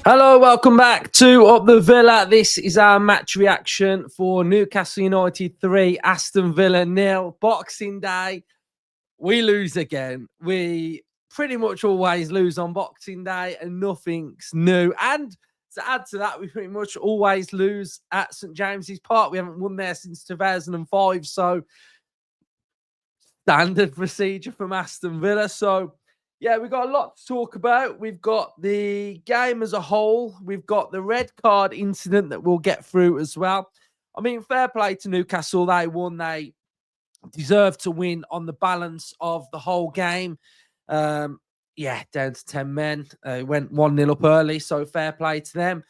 Hello, welcome back to Up the Villa. This is our match reaction for Newcastle United 3, Aston Villa 0. Boxing Day, we lose again. We pretty much always lose on Boxing Day and nothing's new. And to add to that, we pretty much always lose at St James's Park. We haven't won there since 2005. So standard procedure from Aston Villa. So yeah, we've got a lot to talk about. We've got the game as a whole. We've got the red card incident that we'll get through as well. I mean, fair play to Newcastle. They won. They deserve to win on the balance of the whole game. Yeah, down to 10 men. Went 1-0 up early, so fair play to them.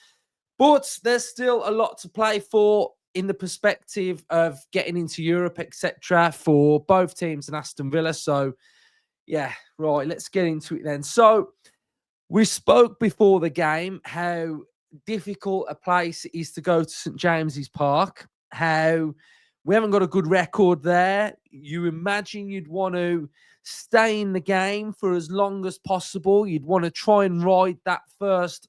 But there's still a lot to play for in the perspective of getting into Europe, etc., for both teams and Aston Villa. So yeah, right, let's get into it then. So we spoke before the game how difficult a place it is to go to St James's Park, how we haven't got a good record there. You imagine you'd want to stay in the game for as long as possible. You'd want to try and ride that first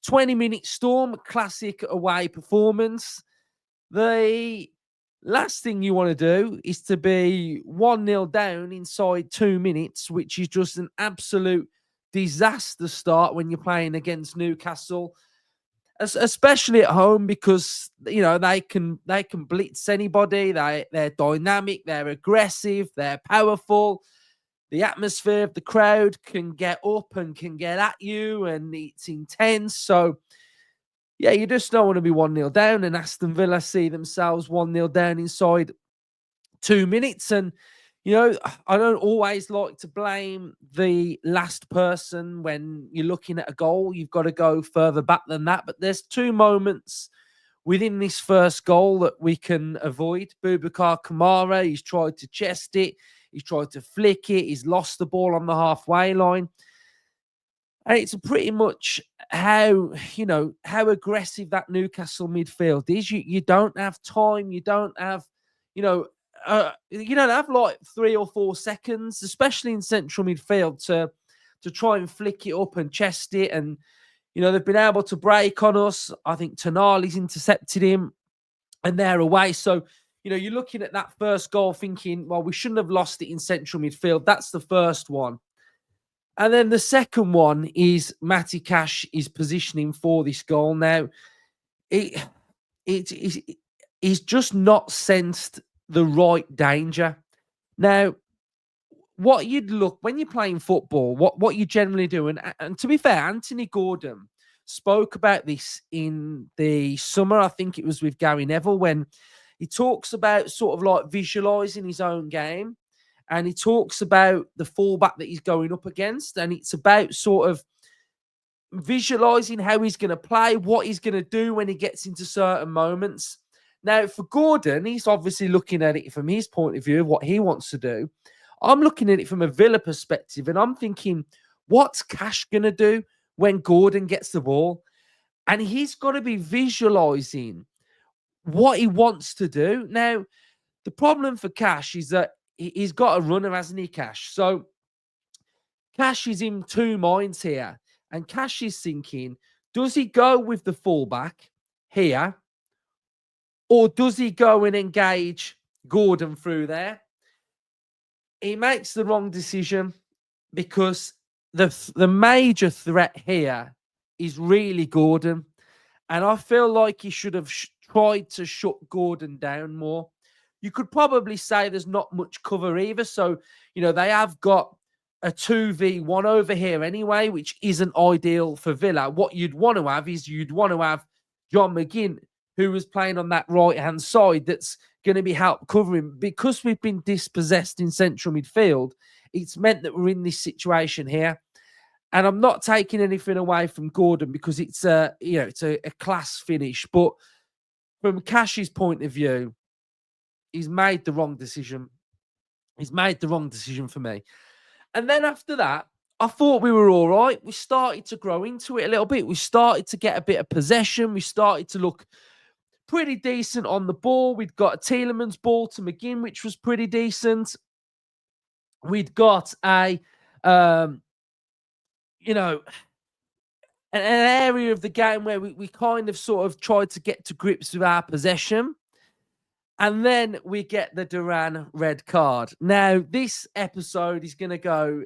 20-minute storm, classic away performance. The last thing you want to do is to be 1-0 down inside 2 minutes, which is just an absolute disaster start when you're playing against Newcastle, especially at home, because you know they can blitz anybody. They're dynamic, they're aggressive, they're powerful. The atmosphere of the crowd can get up and can get at you, and it's intense. So yeah, you just don't want to be 1-0 down, and Aston Villa see themselves 1-0 down inside 2 minutes. And, you know, I don't always like to blame the last person when you're looking at a goal. You've got to go further back than that. But there's two moments within this first goal that we can avoid. Boubacar Kamara, he's tried to chest it, he's tried to flick it, he's lost the ball on the halfway line. And it's pretty much how, you know, how aggressive that Newcastle midfield is. You don't have time. You don't have, you know, you don't have like 3 or 4 seconds, especially in central midfield, to try and flick it up and chest it. And you know they've been able to break on us. I think Tonali's intercepted him, and they're away. So you know you're looking at that first goal, thinking, well, we shouldn't have lost it in central midfield. That's the first one. And then the second one is Matty Cash is positioning for this goal. Now, it he's just not sensed the right danger. Now, what you'd look when you're playing football, what you generally do, and to be fair, Anthony Gordon spoke about this in the summer. I think it was with Gary Neville, when he talks about sort of like visualizing his own game. And he talks about the fullback that he's going up against. And it's about sort of visualizing how he's going to play, what he's going to do when he gets into certain moments. Now, for Gordon, he's obviously looking at it from his point of view of what he wants to do. I'm looking at it from a Villa perspective, and I'm thinking, what's Cash going to do when Gordon gets the ball? And he's got to be visualizing what he wants to do. Now, the problem for Cash is that he's got a runner, hasn't he, Cash? So Cash is in two minds here. And Cash is thinking, does he go with the fullback here? Or does he go and engage Gordon through there? He makes the wrong decision, because the major threat here is really Gordon. And I feel like he should have tried to shut Gordon down more. You could probably say there's not much cover either. So, you know, they have got a 2v1 over here anyway, which isn't ideal for Villa. What you'd want to have is you'd want to have John McGinn, who was playing on that right-hand side, that's going to be help covering. Because we've been dispossessed in central midfield, it's meant that we're in this situation here. And I'm not taking anything away from Gordon, because it's a, you know, it's a class finish. But from Cash's point of view, he's made the wrong decision. He's made the wrong decision for me. And then after that, I thought we were all right. We started to grow into it a little bit. We started to get a bit of possession. We started to look pretty decent on the ball. We'd got a Tielemans ball to McGinn, which was pretty decent. We'd got a, you know, an area of the game where we kind of sort of tried to get to grips with our possession. And then we get the Duran red card. Now, this episode is going to go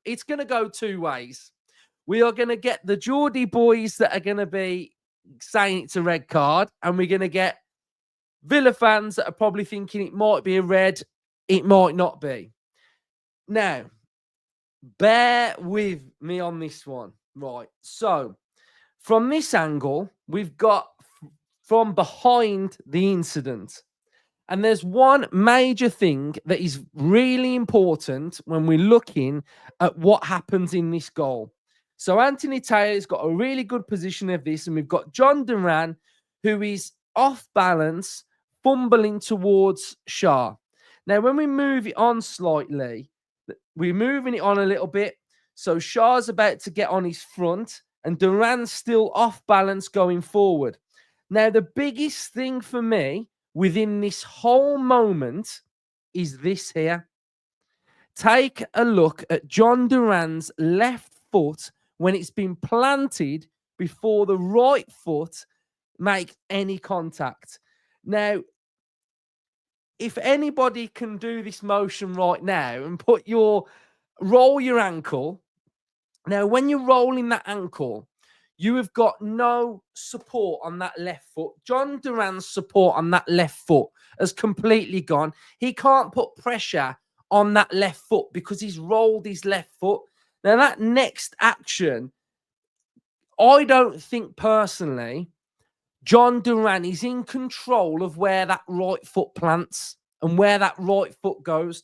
it's going to go two ways. We are going to get the Geordie boys that are going to be saying it's a red card, and we're going to get Villa fans that are probably thinking it might be a red, it might not be. Now, bear with me on this one. Right. So, from this angle, we've got from behind the incident. And there's one major thing that is really important when we're looking at what happens in this goal. So Anthony Taylor's got a really good position of this, and we've got John Duran, who is off balance, fumbling towards Shah. Now, when we move it on slightly, we're moving it on a little bit. So Shah's about to get on his front, and Duran's still off balance going forward. Now, the biggest thing for me within this whole moment is this here. Take a look at John Duran's left foot when it's been planted before the right foot makes any contact. Now, if anybody can do this motion right now and roll your ankle. Now, when you're rolling that ankle, you have got no support on that left foot. John Duran's support on that left foot has completely gone. He can't put pressure on that left foot because he's rolled his left foot. Now, that next action, I don't think personally John Duran is in control of where that right foot plants and where that right foot goes.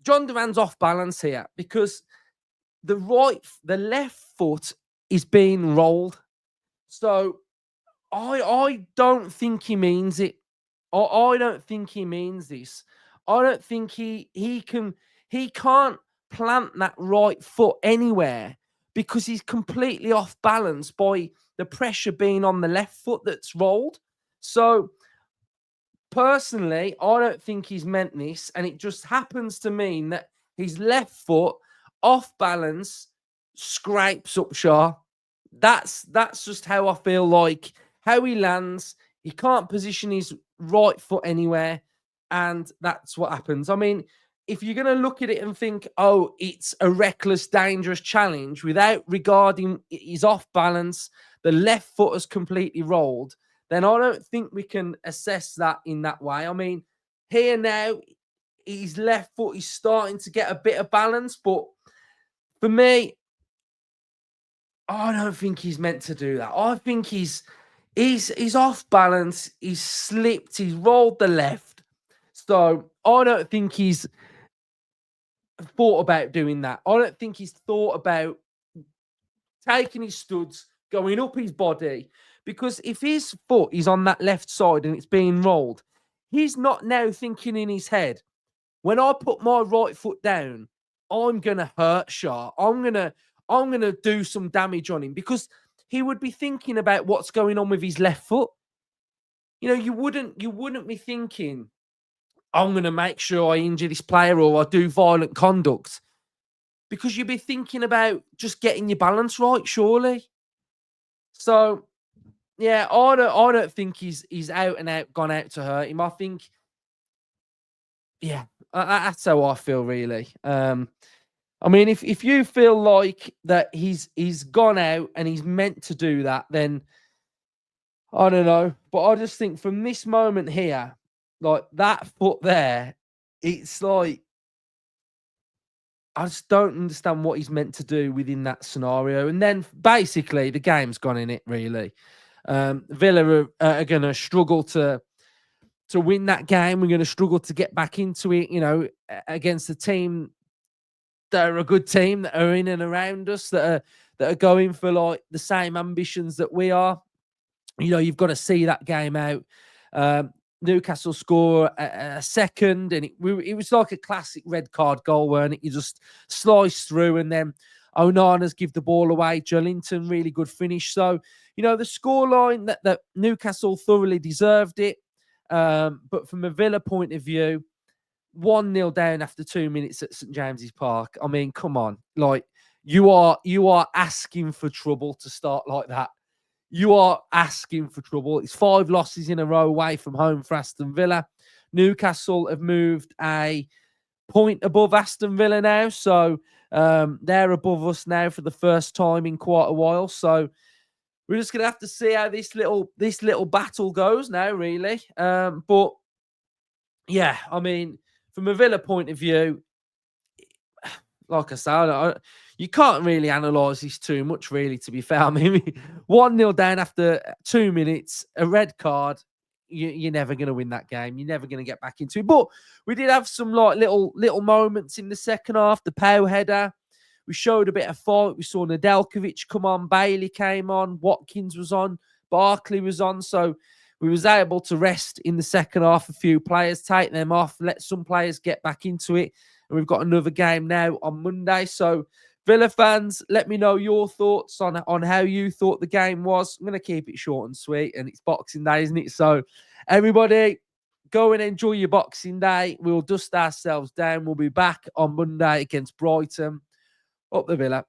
John Duran's off balance here because the left foot is being rolled. So I don't think he means it. I don't think he means this. I don't think he can't plant that right foot anywhere because he's completely off balance by the pressure being on the left foot that's rolled. So personally, I don't think he's meant this, and it just happens to mean that his left foot off balance scrapes up Shaw. That's just how I feel like how he lands. He can't position his right foot anywhere, and that's what happens. I mean, if you're going to look at it and think, oh, it's a reckless, dangerous challenge without regarding his off balance, the left foot is completely rolled, then I don't think we can assess that in that way. I mean, here now, his left foot is starting to get a bit of balance, but for me, I don't think he's meant to do that. I think he's off balance. He's slipped. He's rolled the left. So I don't think he's thought about doing that. I don't think he's thought about taking his studs, going up his body. Because if his foot is on that left side and it's being rolled, he's not now thinking in his head, when I put my right foot down, I'm gonna hurt Shah. I'm gonna do some damage on him, because he would be thinking about what's going on with his left foot. You know, you wouldn't be thinking, I'm gonna make sure I injure this player or I do violent conduct, because you'd be thinking about just getting your balance right, surely. So yeah, I don't think he's out and out gone out to hurt him. I think, yeah, that's how I feel, really. I mean, if you feel like that he's gone out and he's meant to do that, then I don't know. But I just think from this moment here, like that foot there, it's like I just don't understand what he's meant to do within that scenario. And then basically the game's gone in it, really. Villa are going to struggle to win that game. We're going to struggle to get back into it, you know, against a team that are a good team, that are in and around us, that are going for like the same ambitions that we are. You know, you've got to see that game out. Newcastle score a second, and it was like a classic red card goal, weren't it? You just slice through, and then Onana's give the ball away. Joelinton, really good finish. So, you know, the scoreline that Newcastle thoroughly deserved it. But from a Villa point of view, 1-0 down after 2 minutes at St James's Park. I mean, come on. Like, you are asking for trouble to start like that. You are asking for trouble. It's 5 losses in a row away from home for Aston Villa. Newcastle have moved a point above Aston Villa now, so they're above us now for the first time in quite a while. So we're just gonna have to see how this little battle goes now, really. But yeah, I mean, from a Villa point of view, like I said, you can't really analyse this too much, really, to be fair. I mean, 1-0 down after 2 minutes, a red card. You're never going to win that game. You're never going to get back into it. But we did have some like little moments in the second half. The Pau header. We showed a bit of fight. We saw Nedeljkovic come on. Bailey came on. Watkins was on. Barkley was on. So we was able to rest in the second half a few players, take them off, let some players get back into it. And we've got another game now on Monday. So Villa fans, let me know your thoughts on how you thought the game was. I'm going to keep it short and sweet, and it's Boxing Day, isn't it? So everybody, go and enjoy your Boxing Day. We'll dust ourselves down. We'll be back on Monday against Brighton. Up the Villa.